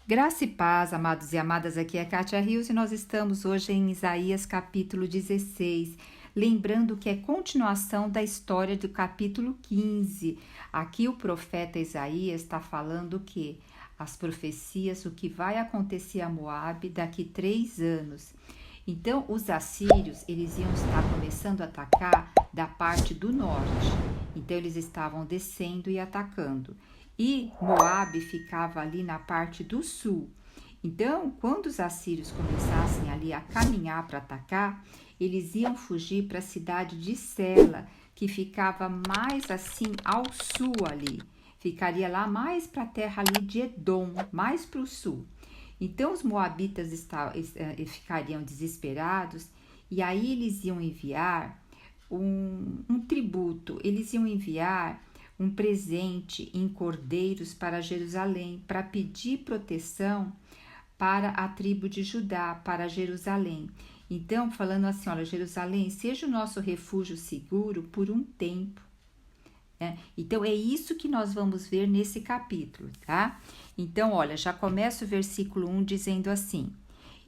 Graça e paz, amados e amadas, aqui é Kátia Rios e nós estamos hoje em Isaías capítulo 16, lembrando que é continuação da história do capítulo 15. Aqui o profeta Isaías está falando que as profecias, o que vai acontecer a Moabe daqui 3 anos. Então, os assírios, eles iam estar começando a atacar da parte do norte. Então, eles estavam descendo e atacando. E Moabe ficava ali na parte do sul. Então, quando os assírios começassem ali a caminhar para atacar, eles iam fugir para a cidade de Sela, que ficava mais assim ao sul ali. Ficaria lá mais para a terra ali de Edom, mais para o sul. Então os moabitas ficariam desesperados e aí eles iam enviar um tributo, eles iam enviar um presente em cordeiros para Jerusalém, para pedir proteção para a tribo de Judá, para Jerusalém. Então, falando assim, olha, Jerusalém, seja o nosso refúgio seguro por um tempo. Então, é isso que nós vamos ver nesse capítulo, tá? Então, olha, já começa o versículo 1 dizendo assim: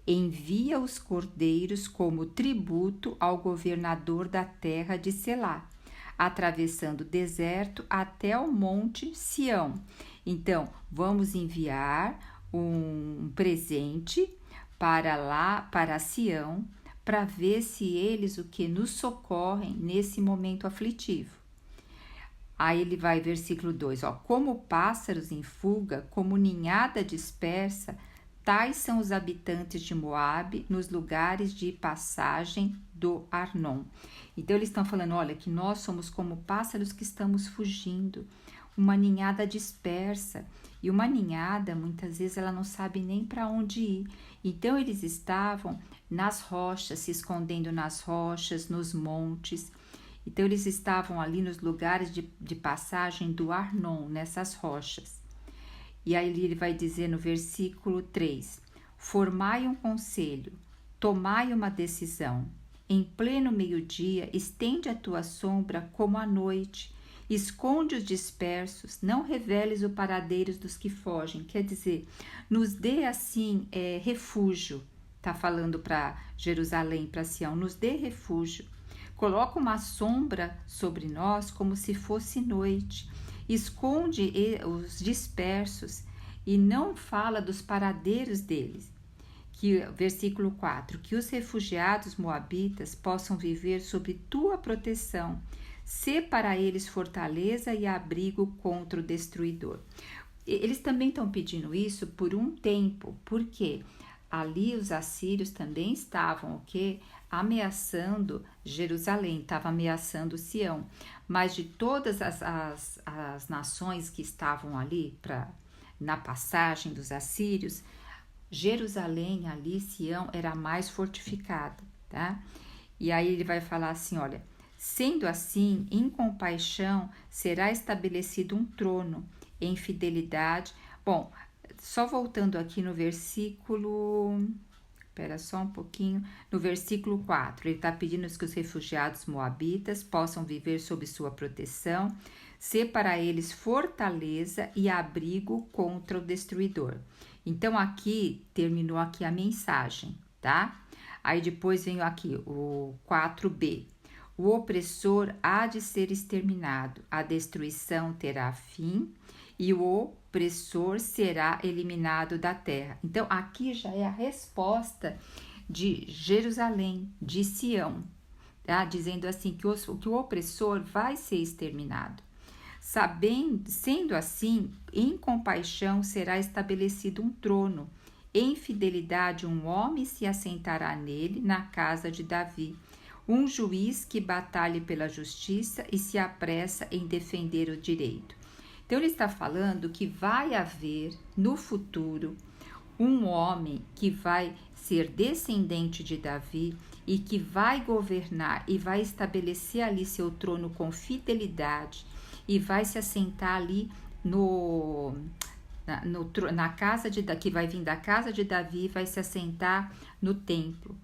envia os cordeiros como tributo ao governador da terra de Selá, atravessando o deserto até o monte Sião. Então, vamos enviar um presente para lá, para Sião, para ver se eles o que nos socorrem nesse momento aflitivo. Aí ele vai, versículo 2, como pássaros em fuga, como ninhada dispersa, tais são os habitantes de Moabe nos lugares de passagem do Arnon. Então eles estão falando, olha, que nós somos como pássaros que estamos fugindo, uma ninhada dispersa. E uma ninhada, muitas vezes, ela não sabe nem para onde ir. Então eles estavam nas rochas, se escondendo nas rochas, nos montes. Então, eles estavam ali nos lugares de passagem do Arnon, nessas rochas. E aí ele vai dizer no versículo 3, formai um conselho, tomai uma decisão. Em pleno meio-dia, estende a tua sombra como a noite, esconde os dispersos, não reveles o paradeiro dos que fogem. Quer dizer, nos dê assim refúgio, está falando para Jerusalém, para Sião, nos dê refúgio. Coloca uma sombra sobre nós como se fosse noite. Esconde os dispersos e não fala dos paradeiros deles. Versículo 4. Que os refugiados moabitas possam viver sob tua proteção. Sê para eles fortaleza e abrigo contra o destruidor. Eles também estão pedindo isso por um tempo. Por quê? Ali os assírios também estavam ameaçando Jerusalém, estava ameaçando Sião, mas de todas as nações que estavam ali na passagem dos assírios, Jerusalém, ali Sião, era a mais fortificada, tá? E aí ele vai falar assim, olha, sendo assim, em compaixão será estabelecido um trono, em fidelidade. Bom, só voltando aqui no versículo, espera só um pouquinho, no versículo 4, ele está pedindo que os refugiados moabitas possam viver sob sua proteção, ser para eles fortaleza e abrigo contra o destruidor. Então aqui, terminou aqui a mensagem, tá? Aí depois vem aqui o 4b, o opressor há de ser exterminado, a destruição terá fim e o opressor será eliminado da terra. Então, aqui já é a resposta de Jerusalém, de Sião, tá? Dizendo assim que o opressor vai ser exterminado. Sendo assim, em compaixão será estabelecido um trono, em fidelidade um homem se assentará nele, na casa de Davi, um juiz que batalhe pela justiça e se apressa em defender o direito. Então, ele está falando que vai haver, no futuro, um homem que vai ser descendente de Davi e que vai governar e vai estabelecer ali seu trono com fidelidade e vai se assentar ali na casa que vai vir da casa de Davi e vai se assentar no templo.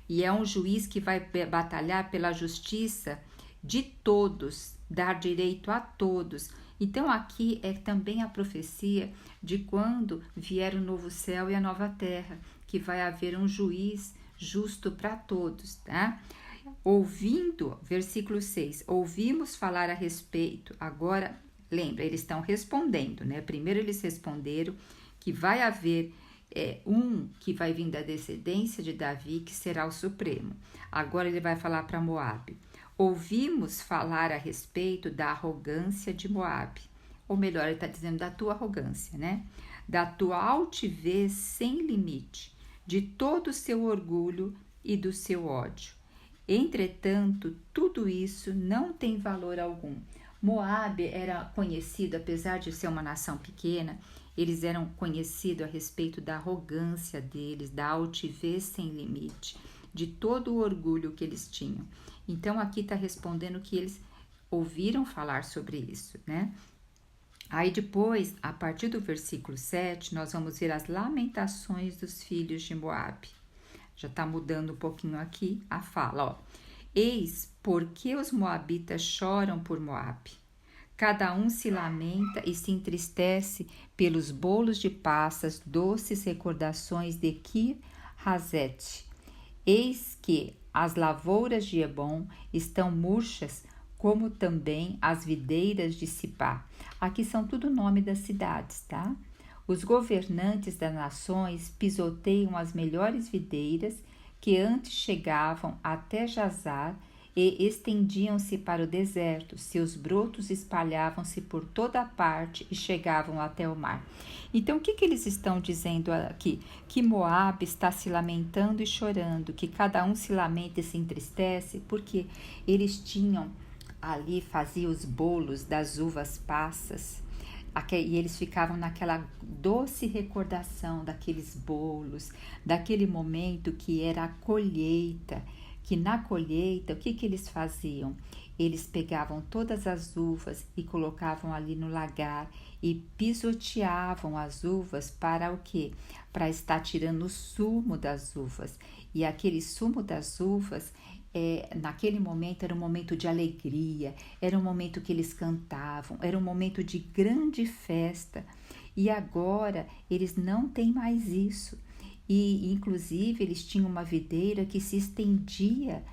E é um juiz que vai batalhar pela justiça de todos, dar direito a todos. Então aqui é também a profecia de quando vier o novo céu e a nova terra, que vai haver um juiz justo para todos, tá? Ouvindo, versículo 6, ouvimos falar a respeito, agora, lembra, eles estão respondendo, né? Primeiro eles responderam que vai haver um que vai vir da descendência de Davi, que será o Supremo. Agora ele vai falar para Moabe. Ouvimos falar a respeito da arrogância de Moabe. Ou melhor, ele está dizendo da tua arrogância, né? Da tua altivez sem limite, de todo o seu orgulho e do seu ódio. Entretanto, tudo isso não tem valor algum. Moabe era conhecido, apesar de ser uma nação pequena, eles eram conhecidos a respeito da arrogância deles, da altivez sem limite, de todo o orgulho que eles tinham. Então, aqui está respondendo que eles ouviram falar sobre isso, né? Aí depois, a partir do versículo 7, nós vamos ver as lamentações dos filhos de Moabe. Já está mudando um pouquinho aqui a fala, ó. Eis porque os moabitas choram por Moabe. Cada um se lamenta e se entristece pelos bolos de passas, doces recordações de Kir-Hazete. Eis que as lavouras de Hebom estão murchas, como também as videiras de Sipá. Aqui são tudo nome das cidades, tá? Os governantes das nações pisoteiam as melhores videiras que antes chegavam até Jazar e estendiam-se para o deserto. Seus brotos espalhavam-se por toda a parte e chegavam até o mar. Então, o que eles estão dizendo aqui? Que Moabe está se lamentando e chorando, que cada um se lamenta e se entristece, porque eles tinham ali, faziam os bolos das uvas passas, e eles ficavam naquela doce recordação daqueles bolos, daquele momento que era a colheita, que na colheita, o que eles faziam? Eles pegavam todas as uvas e colocavam ali no lagar e pisoteavam as uvas para o quê? Para estar tirando o sumo das uvas. E aquele sumo das uvas, naquele momento era um momento de alegria, era um momento que eles cantavam, era um momento de grande festa. E agora eles não têm mais isso. E inclusive eles tinham uma videira que se estendia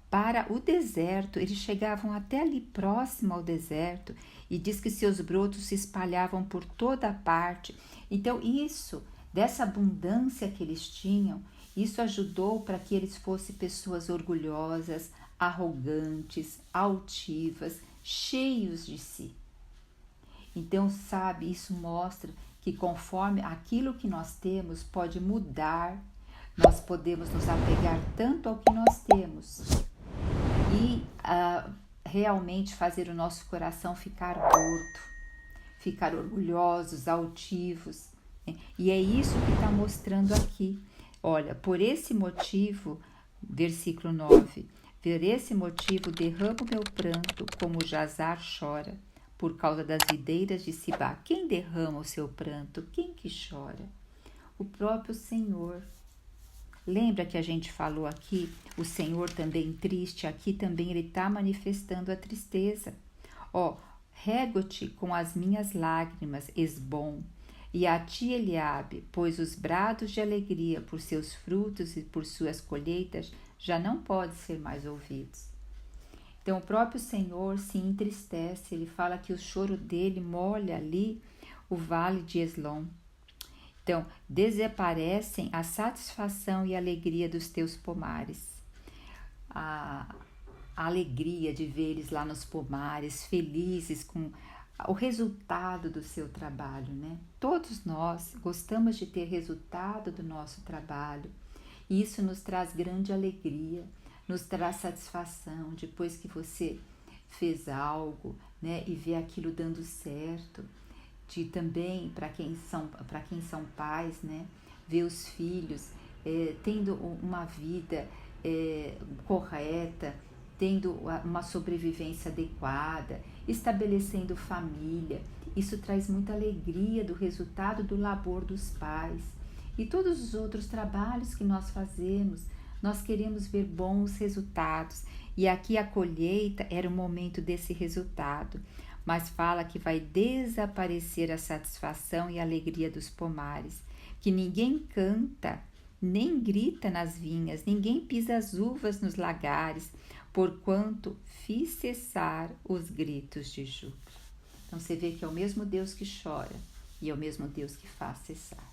para o deserto, eles chegavam até ali próximo ao deserto e diz que seus brotos se espalhavam por toda a parte. Então isso, dessa abundância que eles tinham, isso ajudou para que eles fossem pessoas orgulhosas, arrogantes, altivas, cheios de si. Então, sabe, isso mostra que conforme aquilo que nós temos pode mudar, nós podemos nos apegar tanto ao que nós temos e realmente fazer o nosso coração ficar gordo, ficar orgulhosos, altivos. E é isso que está mostrando aqui. Olha, por esse motivo, versículo 9, por esse motivo derramo meu pranto como Jazar chora, por causa das videiras de Sibá. Quem derrama o seu pranto? Quem que chora? O próprio Senhor. Lembra que a gente falou aqui, o Senhor também triste, aqui também ele está manifestando a tristeza. Ó, rego-te com as minhas lágrimas, Esbom, e a ti, Eliabe, pois os brados de alegria por seus frutos e por suas colheitas já não podem ser mais ouvidos. Então o próprio Senhor se entristece, ele fala que o choro dele molha ali o vale de Eslon. Então, desaparecem a satisfação e a alegria dos teus pomares. A alegria de ver eles lá nos pomares, felizes com o resultado do seu trabalho, né? Todos nós gostamos de ter resultado do nosso trabalho. E isso nos traz grande alegria, nos traz satisfação depois que você fez algo, né? E vê aquilo dando certo. De também para quem são pais, né? Ver os filhos tendo uma vida correta, tendo uma sobrevivência adequada, estabelecendo família. Isso traz muita alegria do resultado do labor dos pais. E todos os outros trabalhos que nós fazemos, nós queremos ver bons resultados. E aqui a colheita era o momento desse resultado. mas fala que vai desaparecer a satisfação e a alegria dos pomares, que ninguém canta, nem grita nas vinhas, ninguém pisa as uvas nos lagares, porquanto fiz cessar os gritos de júbilo. Então você vê que é o mesmo Deus que chora e é o mesmo Deus que faz cessar.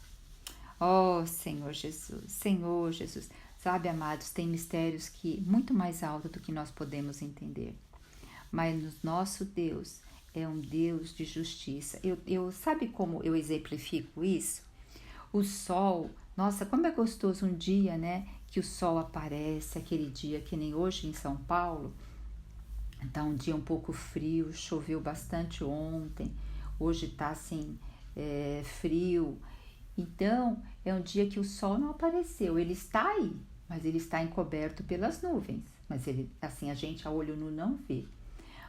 Oh, Senhor Jesus, sabe, amados, tem mistérios que muito mais alto do que nós podemos entender. Mas o nosso Deus é um Deus de justiça. Sabe como eu exemplifico isso? O sol, nossa, como é gostoso um dia, né? Que o sol aparece, aquele dia que nem hoje em São Paulo. Tá um dia um pouco frio, choveu bastante ontem, hoje tá assim, frio. Então, é um dia que o sol não apareceu, ele está aí, mas ele está encoberto pelas nuvens. Mas ele, assim, a gente a olho nu não vê.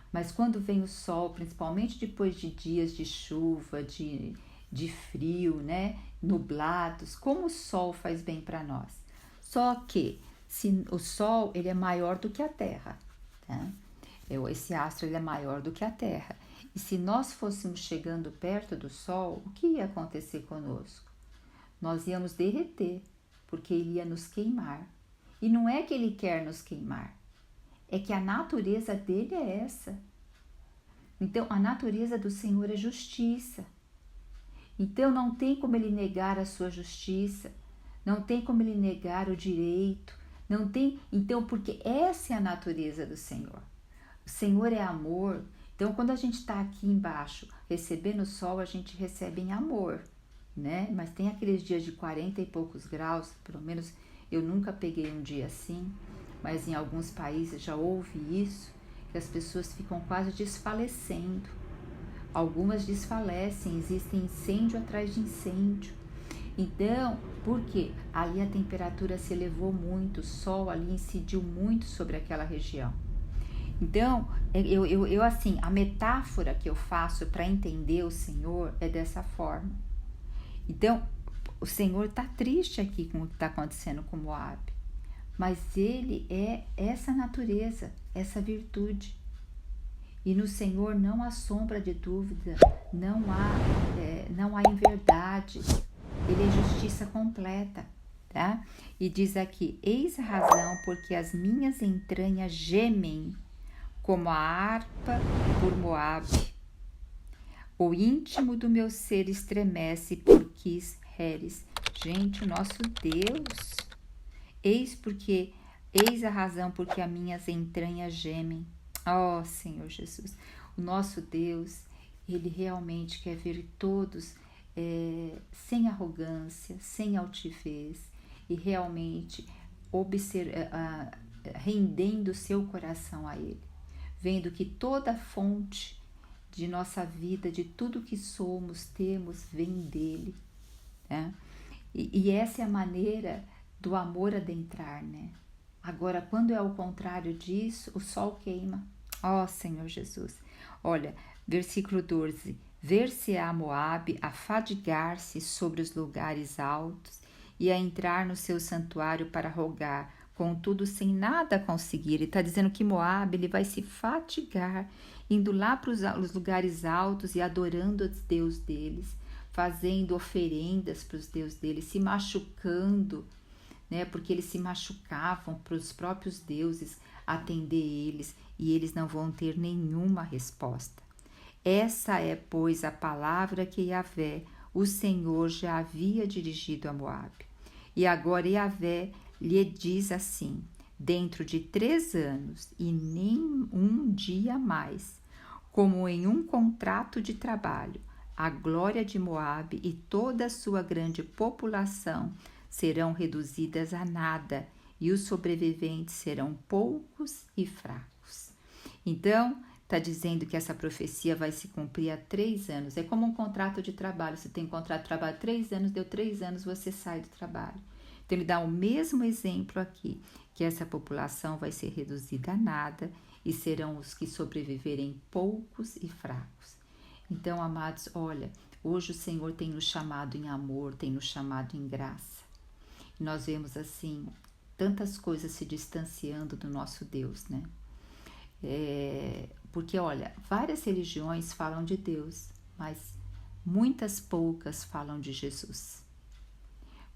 Mas quando vem o sol, principalmente depois de dias de chuva, de frio, né, nublados, como o sol faz bem para nós. Só que o sol ele é maior do que a Terra, tá? Esse astro ele é maior do que a Terra. E se nós fôssemos chegando perto do sol, o que ia acontecer conosco? Nós íamos derreter, porque ele ia nos queimar. E não é que ele quer nos queimar, é que a natureza dele é essa. Então, a natureza do Senhor é justiça. Então, não tem como ele negar a sua justiça, não tem como ele negar o direito, não tem. Então, porque essa é a natureza do Senhor. O Senhor é amor. Então, quando a gente está aqui embaixo recebendo o sol, a gente recebe em amor, né? Mas tem aqueles dias de 40 e poucos graus, pelo menos eu nunca peguei um dia assim, mas em alguns países já houve isso, que as pessoas ficam quase desfalecendo. Algumas desfalecem, existe incêndio atrás de incêndio. Então, por quê? Ali a temperatura se elevou muito, o sol ali incidiu muito sobre aquela região. Então, eu assim, a metáfora que eu faço para entender o Senhor é dessa forma. Então, o Senhor está triste aqui com o que está acontecendo com Moabe, mas ele é essa natureza, essa virtude. E no Senhor não há sombra de dúvida, não há inverdade, ele é justiça completa, tá? E diz aqui, eis a razão porque as minhas entranhas gemem, como a harpa por Moabe. O íntimo do meu ser estremece por Quis-Heres. Gente, o nosso Deus. Eis a razão porque as minhas entranhas gemem. Oh, Senhor Jesus. O nosso Deus, ele realmente quer ver todos sem arrogância, sem altivez e realmente rendendo seu coração a ele. Vendo que toda fonte de nossa vida, de tudo que somos, temos, vem dele, né? E essa é a maneira do amor adentrar, né? Agora, quando é o contrário disso, o sol queima. Ó Senhor Jesus. Olha, versículo 12. Ver-se-á Moabe afadigar-se sobre os lugares altos e a entrar no seu santuário para rogar, contudo sem nada conseguir. Ele está dizendo que Moabe ele vai se fatigar, indo lá para os lugares altos e adorando os deuses deles, fazendo oferendas para os deuses deles, se machucando, né? Porque eles se machucavam para os próprios deuses atender eles e eles não vão ter nenhuma resposta. Essa é, pois, a palavra que Yahvé, o Senhor, já havia dirigido a Moabe. E agora Yahvé lhe diz assim, dentro de 3 anos e nem um dia mais, como em um contrato de trabalho, a glória de Moabe e toda a sua grande população serão reduzidas a nada e os sobreviventes serão poucos e fracos. Então, está dizendo que essa profecia vai se cumprir há 3 anos. É como um contrato de trabalho. Você tem um contrato de trabalho 3 anos, deu 3 anos, você sai do trabalho. Então, ele dá o mesmo exemplo aqui, que essa população vai ser reduzida a nada e serão os que sobreviverem poucos e fracos. Então, amados, olha, hoje o Senhor tem nos chamado em amor, tem nos chamado em graça. E nós vemos, assim, tantas coisas se distanciando do nosso Deus, né? Porque, olha, várias religiões falam de Deus, mas muitas poucas falam de Jesus.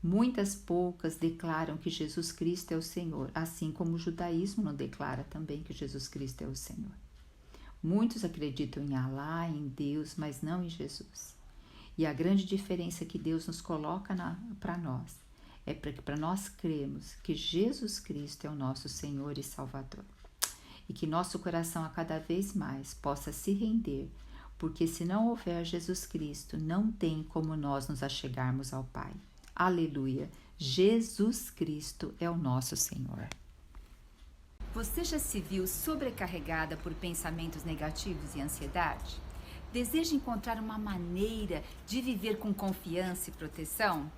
Muitas poucas declaram que Jesus Cristo é o Senhor, assim como o judaísmo não declara também que Jesus Cristo é o Senhor. Muitos acreditam em Alá, em Deus, mas não em Jesus. E a grande diferença que Deus nos coloca para nós é para nós cremos que Jesus Cristo é o nosso Senhor e Salvador. E que nosso coração a cada vez mais possa se render, porque se não houver Jesus Cristo, não tem como nós nos achegarmos ao Pai. Aleluia! Jesus Cristo é o nosso Senhor. Você já se viu sobrecarregada por pensamentos negativos e ansiedade? Deseja encontrar uma maneira de viver com confiança e proteção?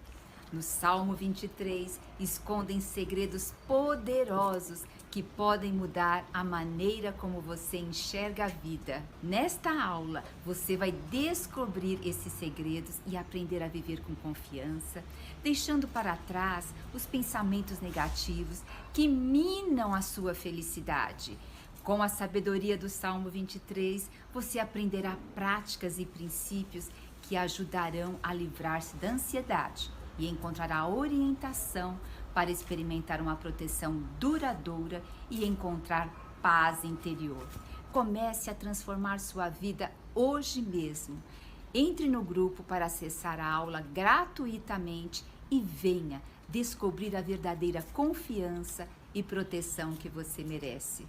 No Salmo 23, escondem segredos poderosos que podem mudar a maneira como você enxerga a vida. Nesta aula, você vai descobrir esses segredos e aprender a viver com confiança, deixando para trás os pensamentos negativos que minam a sua felicidade. Com a sabedoria do Salmo 23, você aprenderá práticas e princípios que ajudarão a livrar-se da ansiedade e encontrará orientação para experimentar uma proteção duradoura e encontrar paz interior. Comece a transformar sua vida hoje mesmo. Entre no grupo para acessar a aula gratuitamente e venha descobrir a verdadeira confiança e proteção que você merece.